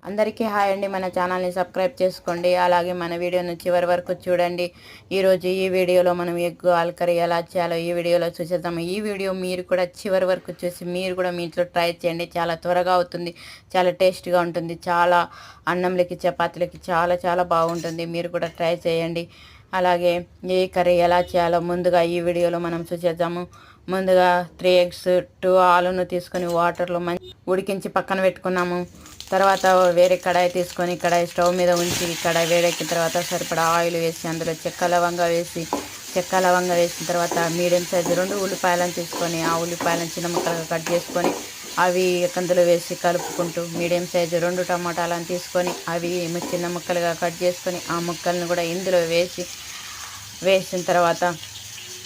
అందరికీ హాయ్ అండి. మన ఛానల్ని సబ్స్క్రైబ్ చేసుకోండి. అలాగే మన వీడియోను చివరి వరకు చూడండి. ఈరోజు ఈ వీడియోలో మనం ఎగ్ ఆలు కర్రీ ఎలా చేయాలో ఈ వీడియోలో చూసేద్దాం. ఈ వీడియో మీరు కూడా చివరి వరకు చూసి మీరు కూడా మీ ఇంట్లో ట్రై చేయండి. చాలా త్వరగా అవుతుంది, చాలా టేస్ట్గా ఉంటుంది, చాలా అన్నంలకి చపాతీలకి చాలా చాలా బాగుంటుంది. మీరు కూడా ట్రై చేయండి. అలాగే ఏ కర్రీ ఎలా చేయాలో ముందుగా ఈ వీడియోలో మనం చూసేద్దాము. ముందుగా 3 eggs 2 ఆలును తీసుకొని వాటర్లో ఉడికించి పక్కన పెట్టుకున్నాము. తర్వాత వేరే కడాయి తీసుకొని కడాయి స్టవ్ మీద ఉంచి కడాయి వేడెక్కిన తర్వాత సరిపడా ఆయిల్ వేసి అందులో చెక్క లవంగా వేసిన తర్వాత మీడియం సైజు 2 ఉల్లిపాయలను తీసుకొని ఆ ఉల్లిపాయలను చిన్న ముక్కలుగా కట్ చేసుకొని అవి కందులో వేసి కలుపుకుంటూ మీడియం సైజు 2 టమాటాలను తీసుకొని అవి చిన్న ముక్కలుగా కట్ చేసుకొని ఆ ముక్కలను కూడా ఇందులో వేసిన తర్వాత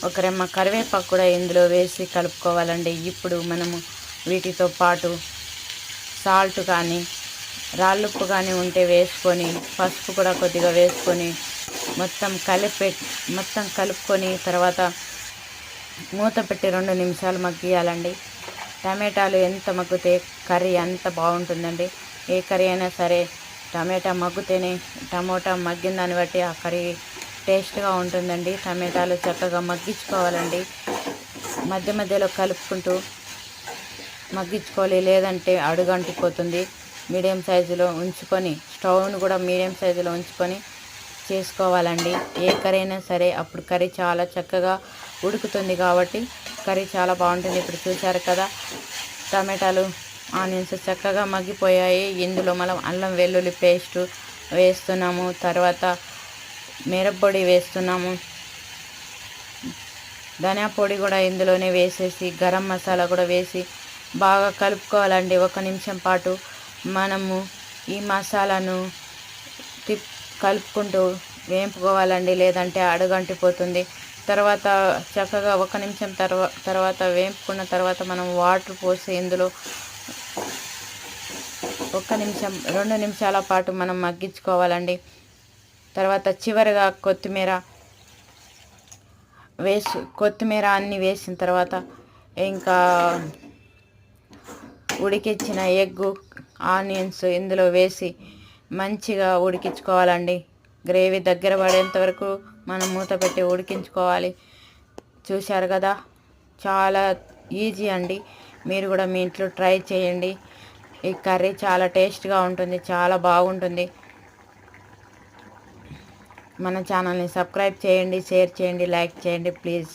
ఒక రెమ్మ కరివేపాకు కూడా ఇందులో వేసి కలుపుకోవాలండి. ఇప్పుడు మనము వీటితో పాటు సాల్ట్ కానీ రాళ్ళుప్పు కానీ ఉంటే వేసుకొని పసుపు కూడా కొద్దిగా వేసుకొని మొత్తం కలుపుకొని తర్వాత మూత పెట్టి 2 నిమిషాలు మగ్గియాలండి. టమాటాలు ఎంత మగ్గితే కర్రీ అంత బాగుంటుందండి. ఏ కర్రీ అయినా సరే టమాటా మగ్గిన దాన్ని బట్టి ఆ కర్రీ టేస్ట్గా ఉంటుందండి. టమాటాలు చక్కగా మగ్గించుకోవాలండి. మధ్య మధ్యలో కలుపుకుంటూ మగ్గించుకోవాలి, లేదంటే అడుగంటిపోతుంది. మీడియం సైజులో ఉంచుకొని స్టవ్ను కూడా మీడియం సైజులో ఉంచుకొని చేసుకోవాలండి. ఏ కర్రీ అయినా సరే అప్పుడు కర్రీ చాలా చక్కగా ఉడుకుతుంది కాబట్టి కర్రీ చాలా బాగుంటుంది. ఇప్పుడు చూశారు కదా, టమాటాలు ఆనియన్స్ చక్కగా మగ్గిపోయాయి. ఇందులో మనం అల్లం వెల్లుల్లి పేస్ట్ వేస్తున్నాము. తర్వాత మిరప్పొడి వేస్తున్నాము. ధనియా పొడి కూడా ఇందులోనే వేసేసి గరం మసాలా కూడా వేసి బాగా కలుపుకోవాలండి. 1 నిమిషం పాటు మనము ఈ మసాలాను కలుపుకుంటూ వేపుకోవాలండి, లేదంటే అడుగంటిపోతుంది. తర్వాత చక్కగా 1 నిమిషం తర్వాత వేపుకున్న తర్వాత మనం వాటర్ పోసి ఇందులో 1 నిమిషం 2 నిమిషాల పాటు మనం మగ్గించుకోవాలండి. తర్వాత చివరిగా కొత్తిమీర అన్నీ వేసిన తర్వాత ఇంకా ఉడికించిన ఎగ్గు ఆనియన్స్ ఇందులో వేసి మంచిగా ఉడికించుకోవాలండి. గ్రేవీ దగ్గర పడేంత వరకు మనం మూత పెట్టి ఉడికించుకోవాలి. చూశారు కదా, చాలా ఈజీ అండి. మీరు కూడా మీ ఇంట్లో ట్రై చేయండి. ఈ కర్రీ చాలా టేస్ట్గా ఉంటుంది, చాలా బాగుంటుంది. మన ఛానల్ని సబ్స్క్రైబ్ చేయండి, షేర్ చేయండి, లైక్ చేయండి ప్లీజ్.